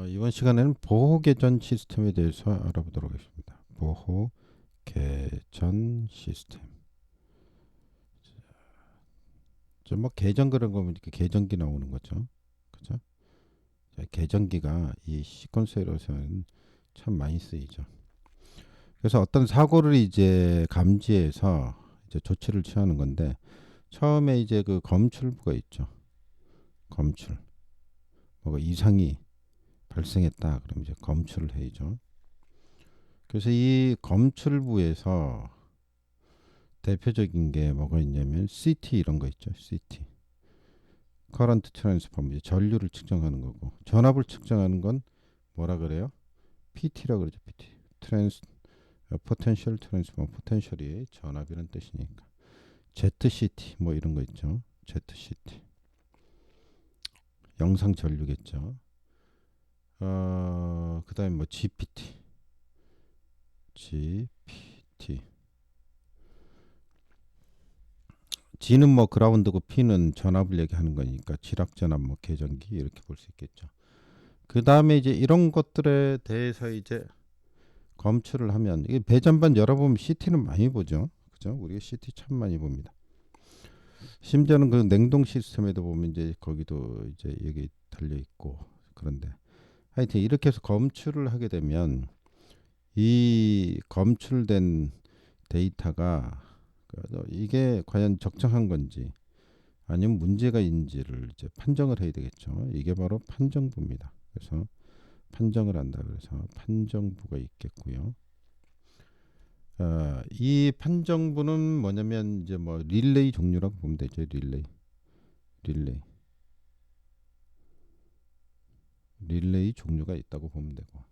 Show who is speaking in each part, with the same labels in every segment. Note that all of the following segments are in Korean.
Speaker 1: 이번 시간에는 보호 계전 시스템에 대해서 알아보도록 하겠습니다. 보호 계전 시스템. 뭐 계전 그런 거면 이렇게 계전기 나오는 거죠. 그죠? 자, 계전기가 이 시퀀서에서는 참 많이 쓰이죠. 그래서 어떤 사고를 이제 감지해서 이제 조치를 취하는 건데, 처음에 이제 그 검출부가 있죠. 검출. 뭐가 이상이 발생했다. 그럼 이제 검출을 해야죠. 그래서 이 검출부에서 대표적인 게 뭐가 있냐면 CT 이런 거 있죠. CT. 커런트 트랜스포머. 전류를 측정하는 거고. 전압을 측정하는 건 뭐라 그래요? PT라 그러죠. PT. 트랜스 포텐셜 트랜스포머. 포텐셜이 전압이라는 뜻이니까. ZCT 뭐 이런 거 있죠. ZCT. 영상 전류겠죠. 그다음에 뭐 GPT. GPT. G는 뭐 그라운드고 P는 전압을 얘기하는 거니까 지락 전압 뭐 계전기 이렇게 볼 수 있겠죠. 그 다음에 이제 이런 것들에 대해서 이제 검출을 하면 이게 배전반 열어보면 CT는 많이 보죠. 그죠? 우리가 CT 참 많이 봅니다. 심지어는 그 냉동 시스템에도 보면 이제 거기도 이제 여기 달려 있고 그런데 하여튼 이렇게 해서 검출을 하게 되면 이 검출된 데이터가 이게 과연 적정한 건지 아니면 문제가 있는지를 이제 판정을 해야 되겠죠. 이게 바로 판정부입니다. 그래서 판정을 한다. 그래서 판정부가 있겠고요. 이 판정부는 뭐냐면 이제 뭐 릴레이 종류라고 보면 되죠. 릴레이, 릴레이 종류가 있다고 보면 되고.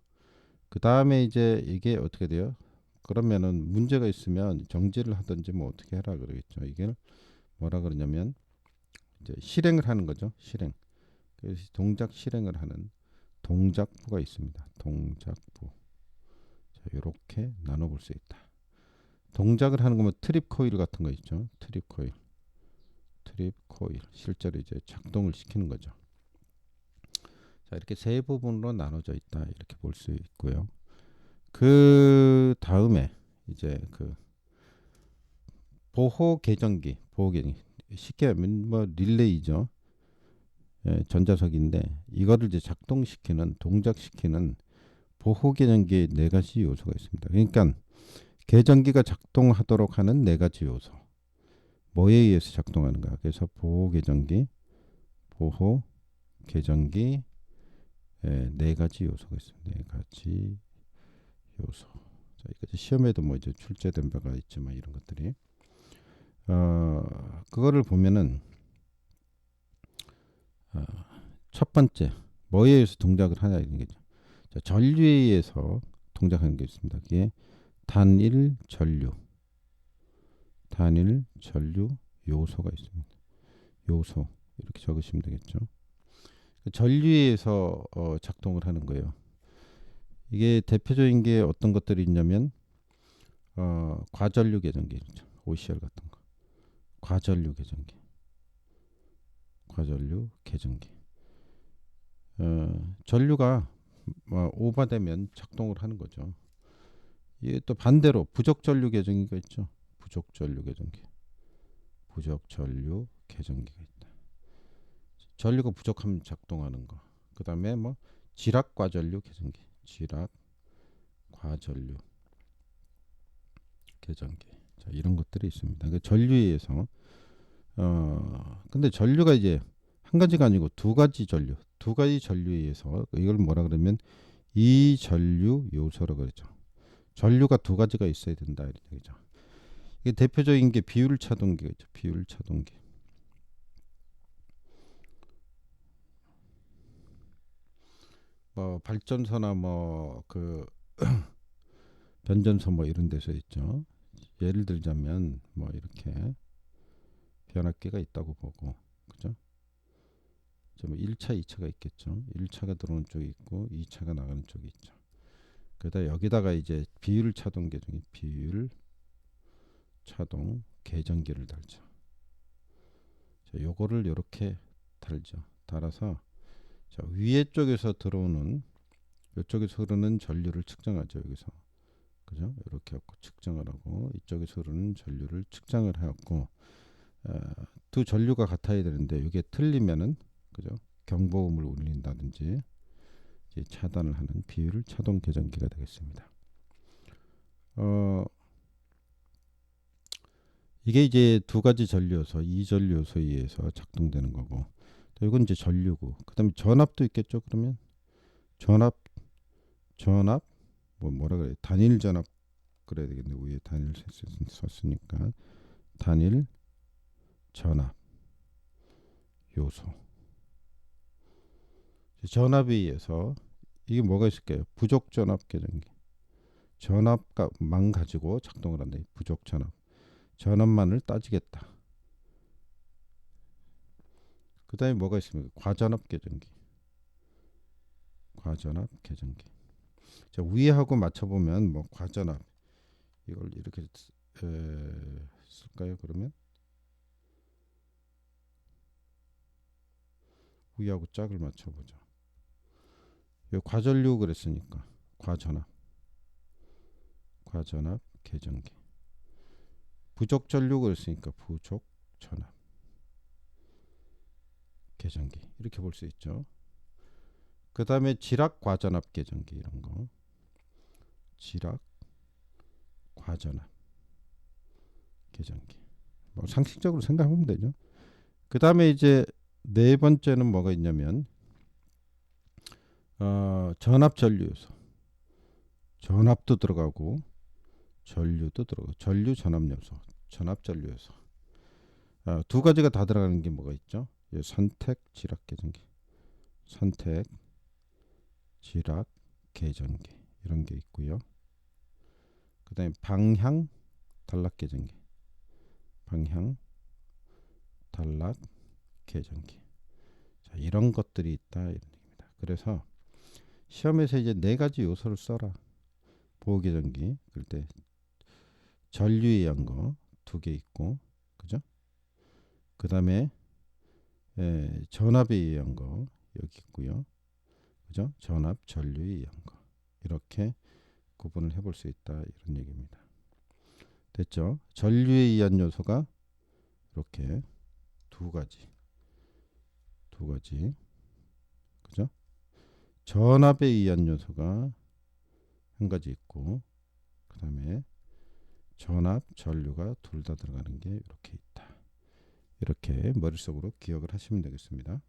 Speaker 1: 그 다음에 이제 이게 어떻게 돼요? 그러면은 문제가 있으면 정지를 하든지 뭐 어떻게 해라 그러겠죠. 이게 뭐라 그러냐면 이제 실행을 하는 거죠. 실행. 그래서 동작 실행을 하는 동작부가 있습니다. 동작부. 자, 이렇게 나눠볼 수 있다. 동작을 하는 거면 트립 코일 같은 거 있죠. 트립 코일. 실제로 이제 작동을 시키는 거죠. 자, 이렇게 세 부분으로 나눠져 있다. 이렇게 볼 수 있고요. 그 다음에 이제 그 보호 계전기 쉽게 하면 뭐 릴레이죠. 예, 전자석인데 이거를 이제 작동시키는 동작시키는 보호 계전기의 네 가지 요소가 있습니다. 그러니까 계전기가 작동하도록 하는 네 가지 요소. 뭐에 의해서 작동하는가? 그래서 보호 계전기 네 가지 요소가 있습니다. 네 가지 요소. 자, 이거 시험에도 뭐 이제 출제된 바가 있지만 이런 것들이 그거를 보면은 어, 첫 번째 뭐에 의해서 동작을 하냐 이런 게죠. 자, 전류에 의해서 동작하는 게 있습니다. 그게 단일 전류 요소가 있습니다. 요소 이렇게 적으시면 되겠죠. 전류에 의해서 작동을 하는 거예요. 이게 대표적인 게 어떤 것들이 있냐면 과전류 계전기 있죠. OCR 같은 거. 과전류 계전기. 전류가 오버되면 작동을 하는 거죠. 이게 또 반대로 부적전류 계전기가 있죠. 부적전류 계전기가 있다. 전류가 부족하면 작동하는 거. 그다음에 뭐 지락 과전류 계전기. 자, 이런 것들이 있습니다. 그러니까 전류에 의해서 근데 전류가 이제 한 가지가 아니고 두 가지 전류에 의해서 이걸 뭐라 그러면 이전류 요소라고 그러죠. 전류가 두 가지가 있어야 된다 이런 얘기죠. 이게 대표적인 게 비율 차동기가 있죠. 비율 차동기. 뭐 발전소나 뭐 그 변전소 뭐 이런 데서 있죠. 예를 들자면 뭐 이렇게 변압기가 있다고 보고 그죠? 좀 1차, 2차가 있겠죠. 1차가 들어오는 쪽이 있고 2차가 나가는 쪽이 있죠. 그러다 여기다가 이제 비율 차동 계정이 비율 차동 계전기를 달죠. 자, 요거를 이렇게 달죠. 달아서 자, 위에 쪽에서 들어오는 이쪽에서 흐르는 전류를 측정하죠. 여기서 그죠? 이렇게 하고 측정을 하고 이쪽에서 흐르는 전류를 측정을 해갖고 두 전류가 같아야 되는데 이게 틀리면은 그죠? 경보음을 울린다든지 이제 차단을 하는 비율 차동 계전기가 되겠습니다. 이게 이제 두 가지 전류 요소, 이전류 요소에 의해서 작동되는 거고, 이건 이제 전류고, 그다음에 전압도 있겠죠. 그러면 전압 뭐라 그래? 단일 전압 그래야 되겠네. 위에 단일 썼으니까 단일 전압 요소. 전압에 의해서 이게 뭐가 있을까요? 부족 전압 계전기. 전압만 가지고 작동을 한다. 부족 전압. 전압만을 따지겠다. 그 다음에 뭐가 있습니까? 과전압 계전기. 과전압 계전기. 자, 위하고 맞춰보면 뭐 과전압 이걸 이렇게 쓸까요? 그러면 위하고 짝을 맞춰보죠. 요 과전류 그랬으니까 과전압 계전기. 부족 전류 그랬으니까 부족 전압 계전기 이렇게 볼 수 있죠. 그 다음에 지락 과전압 계전기 이런 거. 지락 과전압 계전기. 뭐 상식적으로 생각하면 되죠. 그 다음에 이제 네 번째는 뭐가 있냐면 전압 전류 요소. 전압도 들어가고 전류도 들어가고 전류 전압 요소, 전압 전류 요소. 두 가지가 다 들어가는 게 뭐가 있죠? 선택 지락 계전기, 선택 지락 계전기 이런 게 있고요. 그다음에 방향 단락 계전기, 방향 단락 계전기. 자, 이런 것들이 있다 이런 얘기입니다. 그래서 시험에서 이제 네 가지 요소를 써라. 보호 계전기 그럴 때 전류에 의한 거 두 개 있고, 그죠? 그다음에 전압에 의한 거 여기 있고요. 그죠? 전압 전류에 의한 거. 이렇게 구분을 해볼 수 있다 이런 얘기입니다. 됐죠? 전류에 의한 요소가 이렇게 두 가지, 그죠? 전압에 의한 요소가 한 가지 있고, 그 다음에 전압 전류가 둘 다 들어가는 게 이렇게 있다. 이렇게 머릿속으로 기억을 하시면 되겠습니다.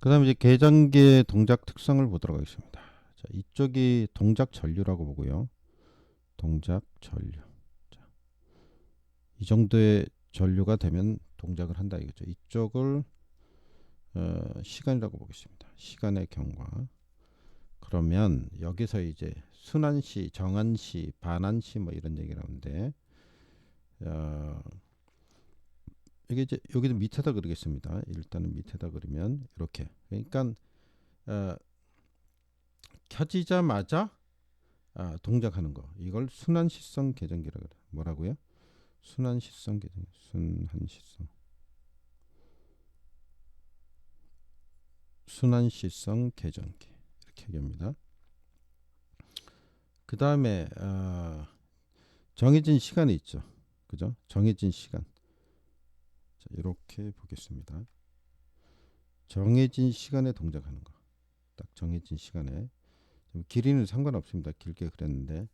Speaker 1: 그 다음에 이제 계전기의 동작 특성을 보도록 하겠습니다. 자, 이쪽이 동작 전류라고 보고요. 동작 전류. 자, 이 정도의 전류가 되면 동작을 한다 이거죠. 이쪽을 시간이라고 보겠습니다. 시간의 경과. 그러면 여기서 이제 순환시, 정한시, 반환시 뭐 이런 얘기를 하는데 이게 이제 여기도 밑에다 그리겠습니다. 일단은 밑에다 그리면 이렇게. 그러니까 켜지자마자 동작하는 거. 이걸 순환시성 계전기라고 그래요. 뭐라고요? 순환시성 계전기. 순환시성 계전기. 이렇게 얘기합니다. 그 다음에 정해진 시간이 있죠. 그죠? 정해진 시간. 자, 이렇게 보겠습니다. 정해진 시간에 동작하는 거. 딱 정해진 시간에. 길이는 상관없습니다. 길게 그랬는데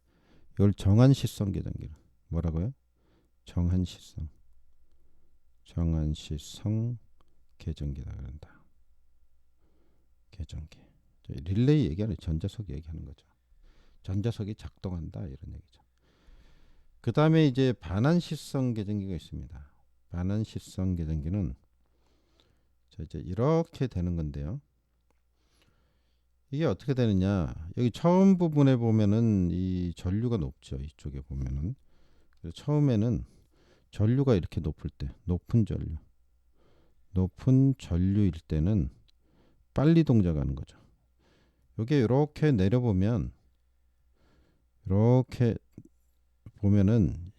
Speaker 1: 이걸 정한시성 계전기를 뭐라고요? 정한시성 계전기다 그런다. 계전기. 릴레이 얘기하는 전자석 얘기하는 거죠. 전자석이 작동한다 이런 얘기죠. 그 다음에 이제 반환시성 계전기가 있습니다. 반환시성 계전기는 자, 이제 이렇게 되는 건데요. 이게 어떻게 되느냐? 여기 처음 부분에 보면은 이 전류가 높죠. 이쪽에 보면은 처음에는 전류가 이렇게 높을 때, 높은 전류일 때는 빨리 동작하는 거죠. 여기 이렇게 내려보면 이렇게 보면은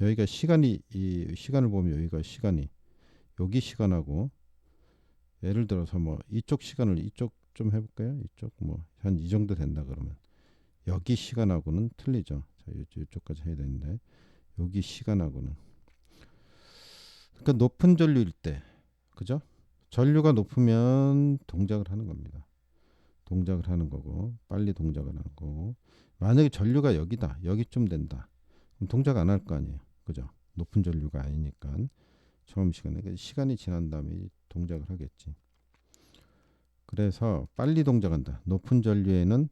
Speaker 1: 여기가 시간이 이 시간을 보면 여기가 시간이 여기 시간하고 예를 들어서 뭐 이쪽 시간을 이쪽 좀 해볼까요? 이쪽 뭐 한 이 정도 된다 그러면 여기 시간하고는 틀리죠. 자, 이쪽까지 해야 되는데 여기 시간하고는 그러니까 높은 전류일 때 그죠? 전류가 높으면 동작을 하는 겁니다. 동작을 하는 거고 빨리 동작을 하는 거고 만약에 전류가 여기다 여기쯤 된다 그럼 동작 안 할 거 아니에요. 그죠? 높은 전류가 아니니까 처음 시간에 그러니까 시간이 지난 다음에 동작을 하겠지. 그래서 빨리 동작한다. 높은 전류에는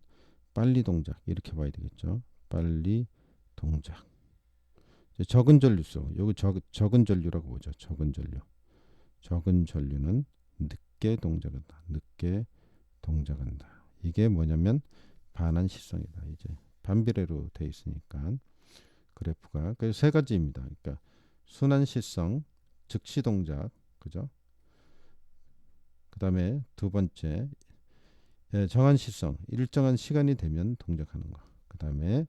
Speaker 1: 빨리 동작 이렇게 봐야 되겠죠. 빨리 동작. 이제 적은 전류성 여기 적은 전류라고 보죠. 적은 전류. 적은 전류는 늦게 동작한다. 늦게 동작한다. 이게 뭐냐면 반환시성이다. 이제 반비례로 돼 있으니까 그래프가 그래서 세 가지입니다. 그러니까 순환시성, 즉시 동작, 그죠? 그다음에 두 번째 정한시성, 일정한 시간이 되면 동작하는 거. 그다음에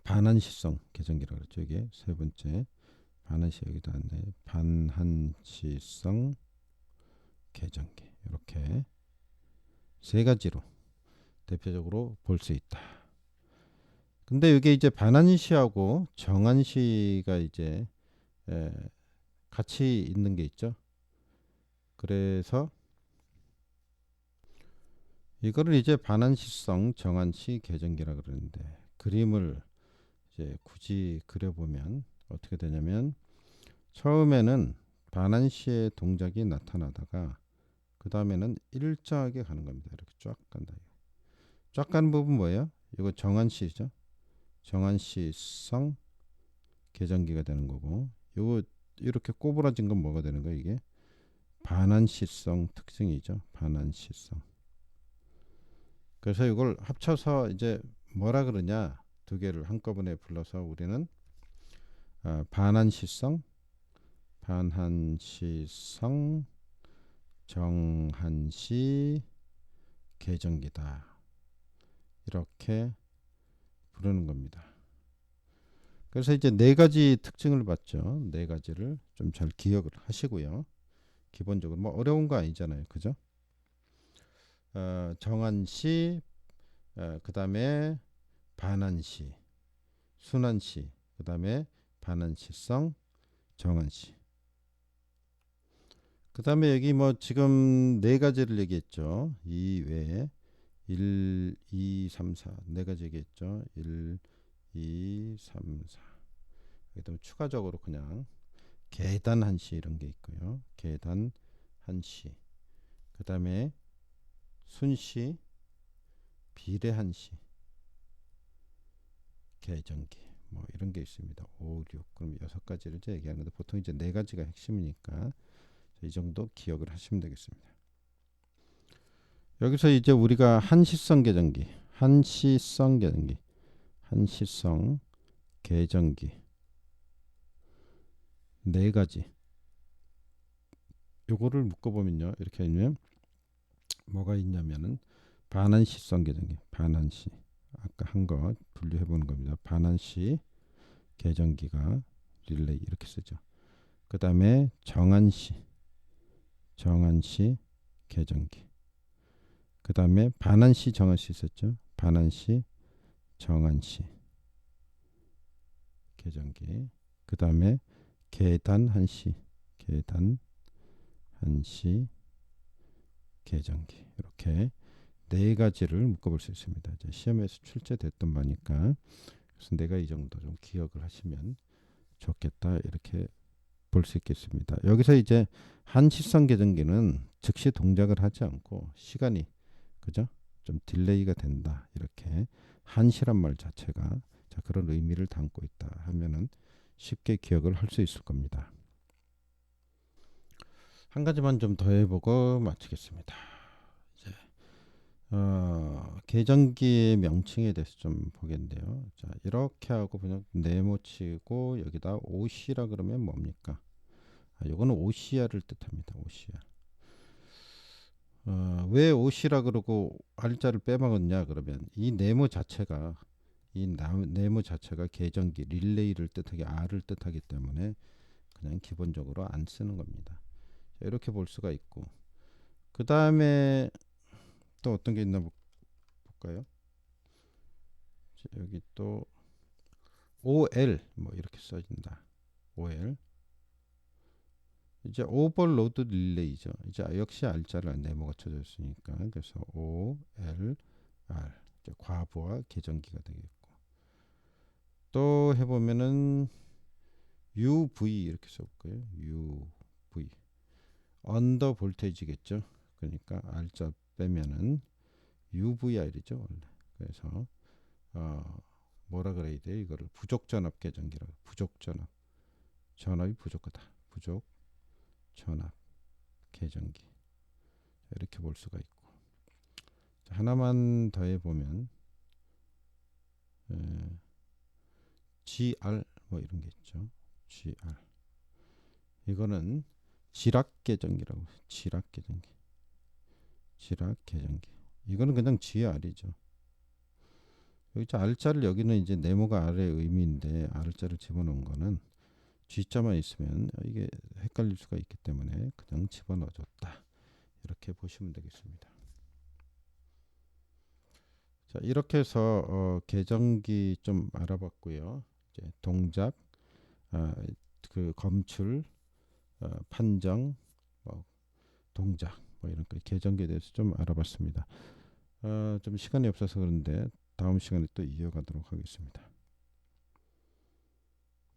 Speaker 1: 반환시성 계정기라고 그랬죠. 이게 세 번째 반환시 여기다 왔네. 반환시성 계정기 이렇게 세 가지로 대표적으로 볼 수 있다. 근데 이게 이제 반환시하고 정한시가 이제 같이 있는 게 있죠. 그래서 이거를 이제 반환시성 정한시 계정기라 그러는데 그림을 이제 굳이 그려보면 어떻게 되냐면 처음에는 반환시의 동작이 나타나다가 그 다음에는 일정하게 가는 겁니다. 이렇게 쫙 간다. 쫙 가는 부분 뭐예요? 이거 정한시죠. 정한시성 계정기가 되는 거고 요거 이렇게 꼬부라진 건 뭐가 되는 거예요? 이게 반환시성 특징이죠. 반환시성. 그래서 이걸 합쳐서 이제 뭐라 그러냐 두 개를 한꺼번에 불러서 우리는 반환시성 정한시 계정기다 이렇게 부르는 겁니다. 그래서 이제 네 가지 특징을 봤죠. 네 가지를 좀 잘 기억을 하시고요. 기본적으로 뭐 어려운 거 아니잖아요, 그죠? 정한시, 그 다음에 반환시, 순환시, 그 다음에 반환시성, 정한시. 그 다음에 여기 뭐 지금 네 가지를 얘기했죠. 이 외에 1, 2, 3, 4 네 가지 얘기했죠. 1, 2, 3, 4. 그다음에 추가적으로 그냥 계단 한시 이런 게 있고요. 계단 한시. 그 다음에 순시, 비례 한시, 계정기 뭐 이런 게 있습니다. 5, 6 그럼 6가지를 이제 얘기하는데 보통 이제 네 가지가 핵심이니까 이 정도 기억을 하시면 되겠습니다. 여기서 이제 우리가 한시성 계정기, 한시성 계정기 네 가지. 요거를 묶어보면요, 이렇게 하면 뭐가 있냐면은 반환시성 계정기, 반환시 아까 한 거 분류해 보는 겁니다. 반환시 계정기가 릴레이 이렇게 쓰죠. 그 다음에 정한시 계정기. 그 다음에 반환시 정한시 썼죠. 반환시 정한시 계정기. 그 다음에 계단 한시 계정기. 이렇게 네 가지를 묶어볼 수 있습니다. 이제 시험에서 출제됐던 바니까 그래서 내가 이 정도 좀 기억을 하시면 좋겠다 이렇게 볼 수 있겠습니다. 여기서 이제 한시성 계정기는 즉시 동작을 하지 않고 시간이 그죠? 좀 딜레이가 된다 이렇게 한시란 말 자체가 자, 그런 의미를 담고 있다 하면은 쉽게 기억을 할 수 있을 겁니다. 한 가지만 좀 더 해보고 마치겠습니다. 이제 계정기의 명칭에 대해서 좀 보겠는데요. 자, 이렇게 하고 그냥 네모치고 여기다 OC라 그러면 뭡니까? 요거는 OCR을 뜻합니다. OCR. 왜 OC라 그러고 R자를 빼먹었냐 그러면 이 네모 자체가 네모 자체가 계정기 릴레이를 뜻하기 R을 뜻하기 때문에 그냥 기본적으로 안 쓰는 겁니다. 자, 이렇게 볼 수가 있고, 그 다음에 또 어떤 게 있나 볼까요? 자, 여기 또 OL 뭐 이렇게 써진다. OL 이제 오버로드 릴레이죠. 이제 역시 R자를 네모가 쳐졌으니까 그래서 OLR 이제 과부하 계전기가 되겠고, 또 해보면은 UV 이렇게 써볼까요? UV 언더 볼테이지겠죠. 그러니까 R자 빼면은 UVR이죠 원래. 그래서 뭐라 그래야 돼요? 이거를 부족 전압 계전기라고. 부족 전압, 전압이 부족하다. 부족 전압 계전기, 이렇게 볼 수가 있고, 자, 하나만 더 해보면 GR 뭐 이런 게 있죠. GR 이거는 지락 계전기라고. 지락 계전기, 지락 계전기. 이거는 그냥 GR이죠. 여기 R자를, 여기는 이제 네모가 R의 의미인데 R자를 집어넣은 거는 G자만 있으면 이게 헷갈릴 수가 있기 때문에 그냥 집어넣어줬다, 이렇게 보시면 되겠습니다. 자, 이렇게 해서 계전기 좀 알아봤고요. 이제 동작, 아, 그 검출, 판정, 뭐 동작, 뭐 이런 거 계전기에 대해서 좀 알아봤습니다. 좀 시간이 없어서 그런데 다음 시간에 또 이어가도록 하겠습니다.